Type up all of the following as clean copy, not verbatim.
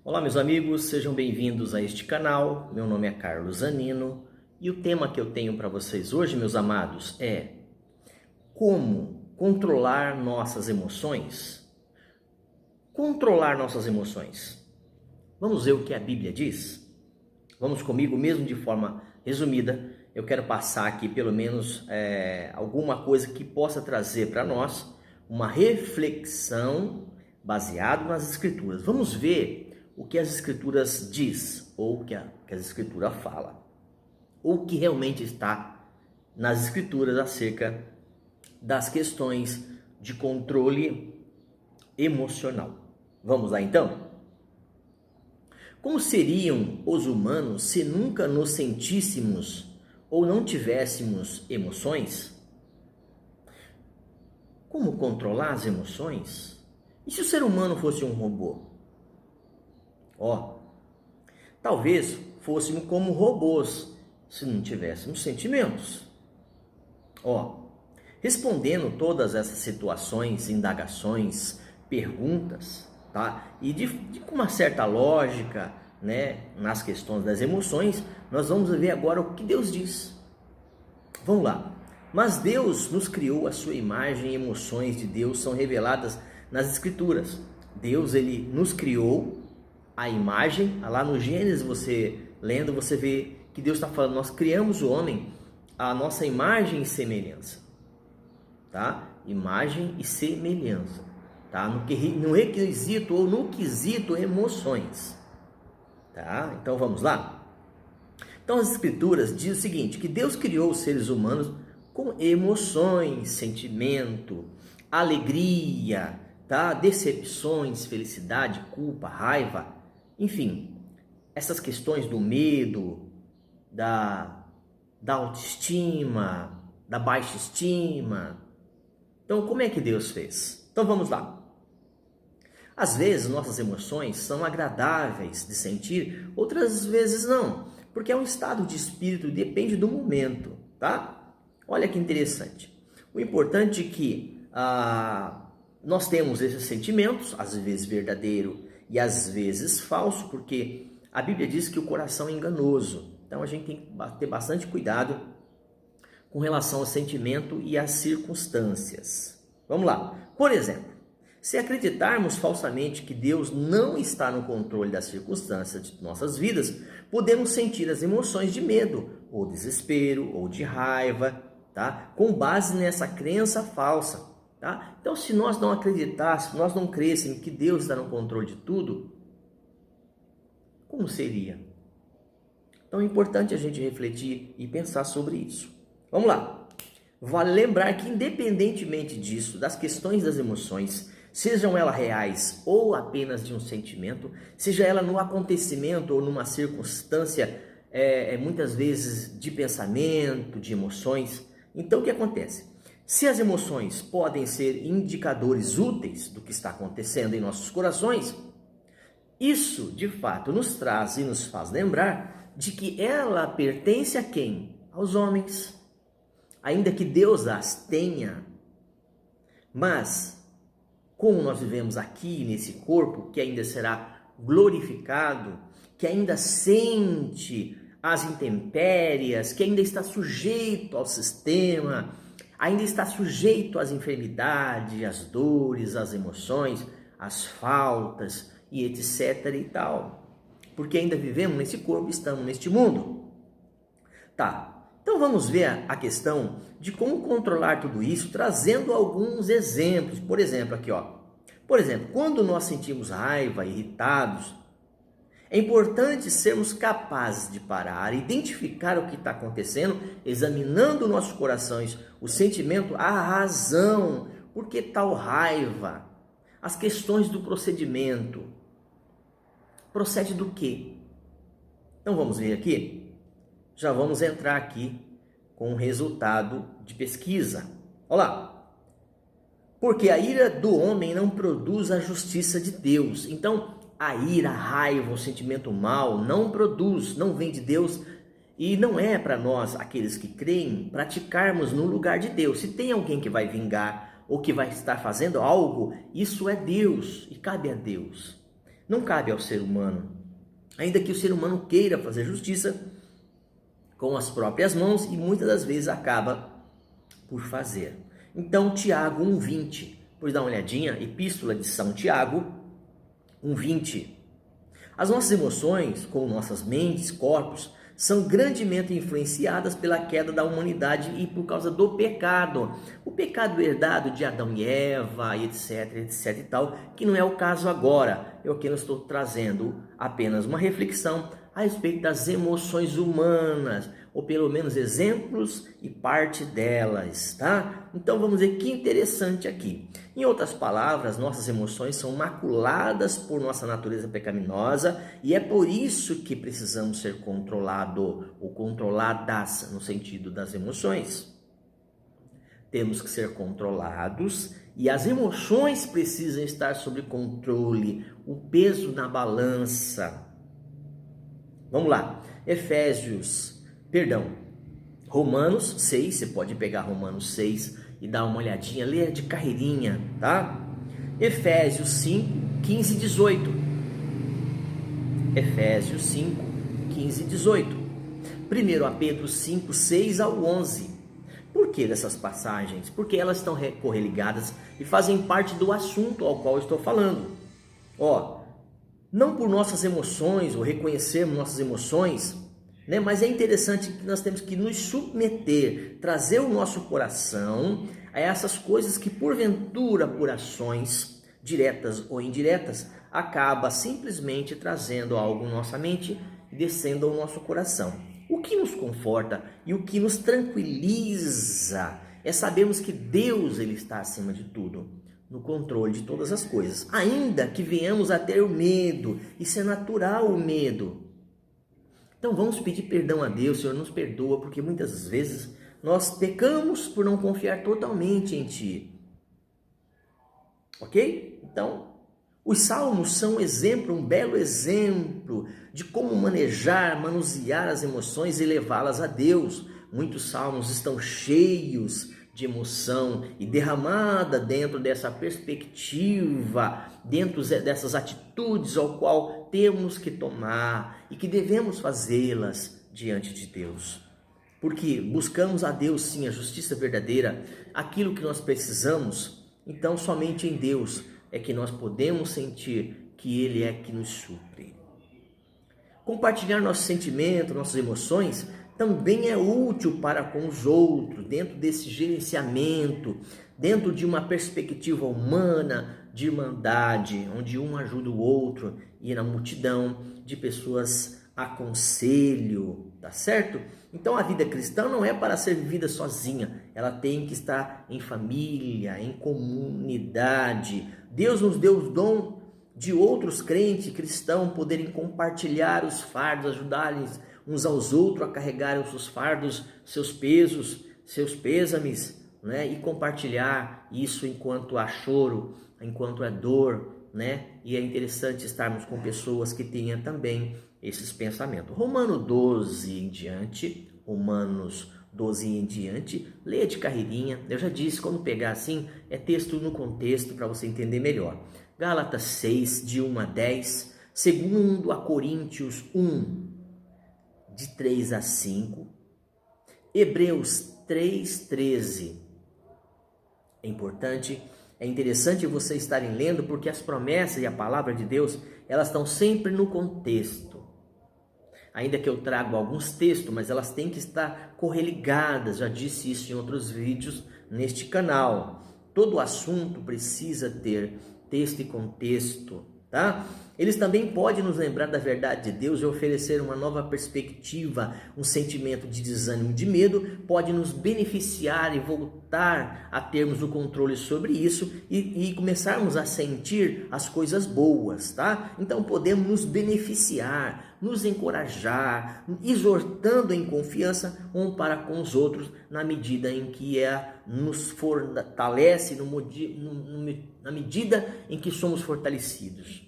Olá, meus amigos, sejam bem-vindos a este canal. Meu nome é Carlos Zanino e o tema que eu tenho para vocês hoje, meus amados, é como controlar nossas emoções. Controlar nossas emoções. Vamos ver o que a Bíblia diz? Vamos comigo, mesmo de forma resumida. Eu quero passar aqui pelo menos alguma coisa que possa trazer para nós uma reflexão baseada nas Escrituras. Vamos ver o que as Escrituras diz, ou o que a Escritura fala, ou o que realmente está nas Escrituras acerca das questões de controle emocional. Vamos lá então? Como seriam os humanos se nunca nos sentíssemos ou não tivéssemos emoções? Como controlar as emoções? E se o ser humano fosse um robô? Talvez fôssemos como robôs se não tivéssemos sentimentos. Respondendo todas essas situações, indagações, perguntas, tá? E com uma certa lógica, né, nas questões das emoções, nós vamos ver agora o que Deus diz. Vamos lá. Mas Deus nos criou à sua imagem, e emoções de Deus são reveladas nas Escrituras. Deus, ele nos criou a imagem, lá no Gênesis, você lendo, você vê que Deus está falando, nós criamos o homem à nossa imagem e semelhança, tá? Imagem e semelhança, tá? No requisito ou no quesito emoções, tá? Então vamos lá? Então as Escrituras dizem o seguinte, que Deus criou os seres humanos com emoções, sentimento, alegria, tá? Decepções, felicidade, culpa, raiva, enfim, essas questões do medo, da autoestima, da baixa estima. Então, como é que Deus fez? Então, vamos lá. Às vezes, nossas emoções são agradáveis de sentir, outras vezes não, porque é um estado de espírito, depende do momento, tá? Olha que interessante. O importante é que nós temos esses sentimentos, às vezes verdadeiro e às vezes falso, porque a Bíblia diz que o coração é enganoso. Então a gente tem que ter bastante cuidado com relação ao sentimento e às circunstâncias. Vamos lá. Por exemplo, se acreditarmos falsamente que Deus não está no controle das circunstâncias de nossas vidas, podemos sentir as emoções de medo, ou desespero, ou de raiva, tá? Com base nessa crença falsa. Tá? Então, se nós não acreditássemos, nós não crêssemos que Deus está no controle de tudo, como seria? Então é importante a gente refletir e pensar sobre isso. Vamos lá. Vale lembrar que independentemente disso, das questões das emoções, sejam elas reais ou apenas de um sentimento, seja ela no acontecimento ou numa circunstância, muitas vezes de pensamento, de emoções, então o que acontece? Se as emoções podem ser indicadores úteis do que está acontecendo em nossos corações, isso de fato nos traz e nos faz lembrar de que ela pertence a quem? Aos homens, ainda que Deus as tenha. Mas, como nós vivemos aqui nesse corpo que ainda será glorificado, que ainda sente as intempéries, que ainda está sujeito ao sistema, ainda está sujeito às enfermidades, às dores, às emoções, às faltas e etc e tal. Porque ainda vivemos nesse corpo, estamos neste mundo. Tá, então vamos ver a questão de como controlar tudo isso, trazendo alguns exemplos. Por exemplo, aqui Por exemplo, quando nós sentimos raiva, irritados, é importante sermos capazes de parar, identificar o que está acontecendo, examinando nossos corações, o sentimento, a razão, por que tal raiva, as questões do procedimento. Procede do quê? Então vamos ver aqui, já vamos entrar aqui com o resultado de pesquisa. Olha lá. Porque a ira do homem não produz a justiça de Deus. Então, a ira, a raiva, o sentimento mal não produz, não vem de Deus e não é para nós, aqueles que creem, praticarmos no lugar de Deus. Se tem alguém que vai vingar ou que vai estar fazendo algo, isso é Deus e cabe a Deus. não cabe ao ser humano, ainda que o ser humano queira fazer justiça com as próprias mãos e muitas das vezes acaba por fazer. Então, Tiago 1,20, pois dá uma olhadinha, Epístola de São Tiago 1,20. As nossas emoções, como nossas mentes, corpos, são grandemente influenciadas pela queda da humanidade e por causa do pecado. O pecado herdado de Adão e Eva, etc e tal, que não é o caso agora. Eu aqui não estou trazendo apenas uma reflexão a respeito das emoções humanas, ou pelo menos exemplos e parte delas, tá? Então vamos ver que interessante aqui. Em outras palavras, nossas emoções são maculadas por nossa natureza pecaminosa e é por isso que precisamos ser controlado ou controladas no sentido das emoções. Temos que ser controlados e as emoções precisam estar sob controle, o peso na balança. Vamos lá, Romanos 6, você pode pegar Romanos 6 e dar uma olhadinha, ler de carreirinha, tá? Efésios 5, 15 e 18. Efésios 5, 15 e 18. 1 Pedro 5, 6 ao 11. Por que dessas passagens? Porque elas estão correligadas e fazem parte do assunto ao qual eu estou falando. Não por nossas emoções ou reconhecermos nossas emoções, né? Mas é interessante que nós temos que nos submeter, trazer o nosso coração a essas coisas que porventura, por ações diretas ou indiretas, acaba simplesmente trazendo algo em nossa mente e descendo ao nosso coração. O que nos conforta e o que nos tranquiliza é sabermos que Deus ele está acima de tudo, no controle de todas as coisas, ainda que venhamos a ter o medo. Isso é natural, o medo. Então vamos pedir perdão a Deus. Senhor, nos perdoa, porque muitas vezes nós pecamos por não confiar totalmente em Ti. Ok? Então, os salmos são um exemplo, um belo exemplo de como manusear as emoções e levá-las a Deus. Muitos salmos estão cheios de emoção e derramada dentro dessa perspectiva, dentro dessas atitudes ao qual temos que tomar e que devemos fazê-las diante de Deus. Porque buscamos a Deus sim, a justiça verdadeira, aquilo que nós precisamos, então somente em Deus é que nós podemos sentir que Ele é que nos supre. Compartilhar nossos sentimentos, nossas emoções também é útil para com os outros, dentro desse gerenciamento, dentro de uma perspectiva humana de irmandade, onde um ajuda o outro e na multidão de pessoas aconselho, tá certo? Então a vida cristã não é para ser vivida sozinha, ela tem que estar em família, em comunidade. Deus nos deu o dom de outros crentes cristãos poderem compartilhar os fardos, ajudar-lhes uns aos outros a carregarem os seus fardos, seus pesos, seus pêsames, né? E compartilhar isso enquanto há choro, enquanto há dor, né? E é interessante estarmos com pessoas que tenham também esses pensamentos. Romanos 12 em diante, leia de carreirinha. Eu já disse, quando pegar assim, é texto no contexto para você entender melhor. Gálatas 6, de 1 a 10, 2 Coríntios 1, de 3 a 5, Hebreus 3, 13. É interessante você estarem lendo, porque as promessas e a palavra de Deus, elas estão sempre no contexto. Ainda que eu trago alguns textos, mas elas têm que estar correligadas. Já disse isso em outros vídeos neste canal. Todo assunto precisa ter texto e contexto, tá? Eles também podem nos lembrar da verdade de Deus e oferecer uma nova perspectiva, um sentimento de desânimo, de medo, pode nos beneficiar e voltar a termos o controle sobre isso e começarmos a sentir as coisas boas, tá? Então podemos nos beneficiar, nos encorajar, exortando em confiança um para com os outros, na medida em que nos fortalece, na medida em que somos fortalecidos.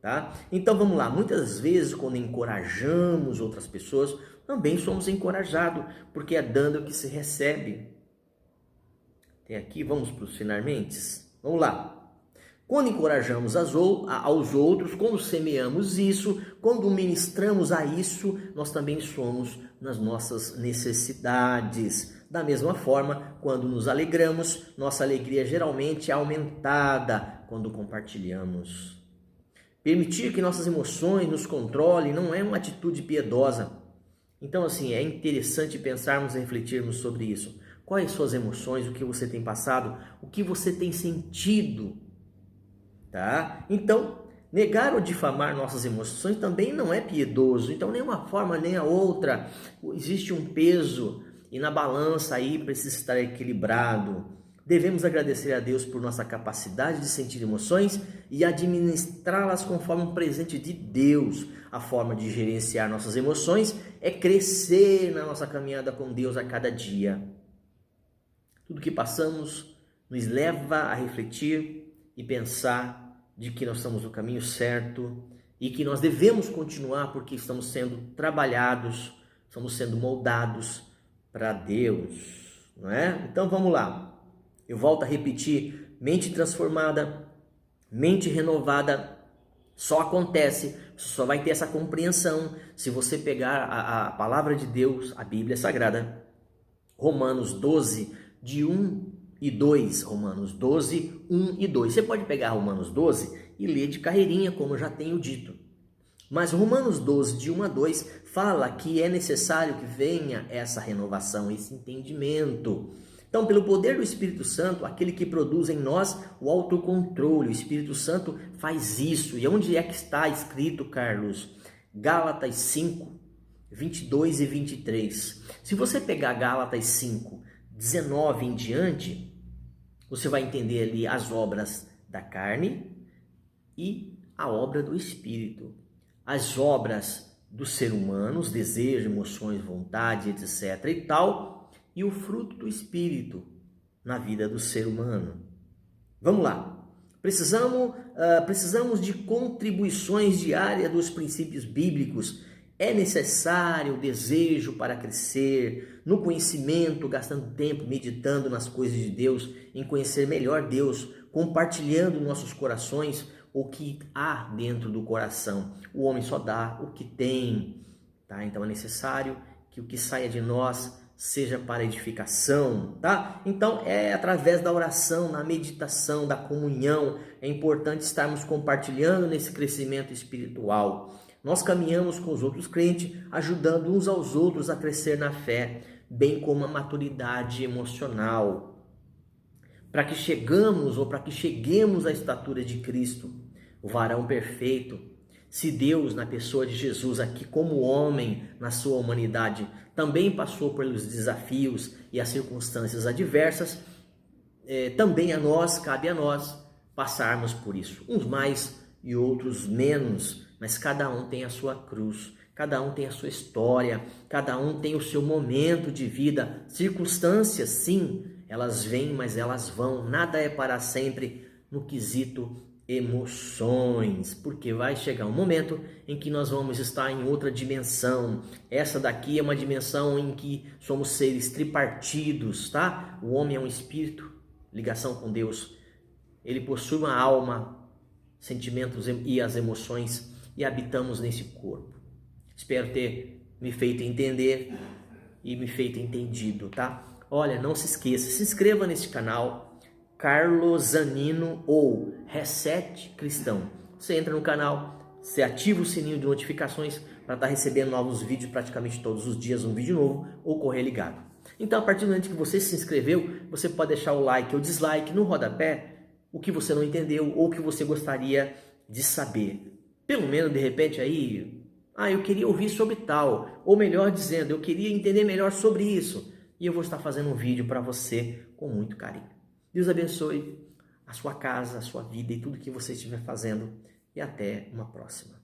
Tá? Então vamos lá, muitas vezes quando encorajamos outras pessoas, também somos encorajados, porque é dando que se recebe. Tem aqui, vamos para os finalmente? Vamos lá. Quando encorajamos aos outros, quando semeamos isso, quando ministramos a isso, nós também somos nas nossas necessidades. Da mesma forma, quando nos alegramos, nossa alegria geralmente é aumentada quando compartilhamos. Permitir que nossas emoções nos controlem não é uma atitude piedosa. Então, assim, é interessante pensarmos e refletirmos sobre isso. Quais suas emoções, o que você tem passado, o que você tem sentido? Tá? Então, negar ou difamar nossas emoções também não é piedoso. Então, nem uma forma nem a outra. Existe um peso e na balança aí precisa estar equilibrado. Devemos agradecer a Deus por nossa capacidade de sentir emoções e administrá-las conforme um presente de Deus. A forma de gerenciar nossas emoções é crescer na nossa caminhada com Deus a cada dia. Tudo que passamos nos leva a refletir e pensar de que nós estamos no caminho certo e que nós devemos continuar porque estamos sendo trabalhados, estamos sendo moldados para Deus, não é? Então vamos lá. Eu volto a repetir, mente transformada, mente renovada, só acontece, só vai ter essa compreensão se você pegar a palavra de Deus, a Bíblia Sagrada, Romanos 12, de 1 e 2, Romanos 12, 1 e 2. Você pode pegar Romanos 12 e ler de carreirinha, como eu já tenho dito. Mas Romanos 12, de 1 a 2, fala que é necessário que venha essa renovação, esse entendimento. Então, pelo poder do Espírito Santo, aquele que produz em nós o autocontrole, o Espírito Santo faz isso. E onde é que está escrito, Carlos? Gálatas 5, 22 e 23. Se você pegar Gálatas 5, 19 em diante, você vai entender ali as obras da carne e a obra do Espírito. As obras do ser humano, os desejos, emoções, vontade, etc. e tal, e o fruto do Espírito na vida do ser humano. Vamos lá. Precisamos de contribuições diárias dos princípios bíblicos. É necessário o desejo para crescer no conhecimento, gastando tempo meditando nas coisas de Deus, em conhecer melhor Deus, compartilhando em nossos corações o que há dentro do coração. O homem só dá o que tem, tá? Então é necessário que o que saia de nós seja para edificação, tá? Então é através da oração, na meditação, da comunhão, é importante estarmos compartilhando nesse crescimento espiritual. Nós caminhamos com os outros crentes, ajudando uns aos outros a crescer na fé, bem como a maturidade emocional. Para que cheguemos à estatura de Cristo, o varão perfeito. Se Deus, na pessoa de Jesus, aqui como homem, na sua humanidade, também passou pelos desafios e as circunstâncias adversas, também cabe a nós passarmos por isso. Uns mais e outros menos, mas cada um tem a sua cruz, cada um tem a sua história, cada um tem o seu momento de vida. Circunstâncias, sim, elas vêm, mas elas vão. Nada é para sempre no quesito emoções, porque vai chegar um momento em que nós vamos estar em outra dimensão. Essa daqui é uma dimensão em que somos seres tripartidos, tá? O homem é um espírito, ligação com Deus. Ele possui uma alma, sentimentos e as emoções, e habitamos nesse corpo. Espero ter me feito entender e me feito entendido, tá? Olha, não se esqueça, se inscreva nesse canal, Carlos Zanino ou Reset Cristão. Você entra no canal, você ativa o sininho de notificações para estar recebendo novos vídeos praticamente todos os dias, um vídeo novo ou correr ligado. Então, a partir do momento que você se inscreveu, você pode deixar o like ou dislike no rodapé, o que você não entendeu ou o que você gostaria de saber. Pelo menos, de repente, aí, eu queria ouvir sobre tal, ou melhor dizendo, eu queria entender melhor sobre isso. E eu vou estar fazendo um vídeo para você com muito carinho. Deus abençoe a sua casa, a sua vida e tudo que você estiver fazendo. E até uma próxima.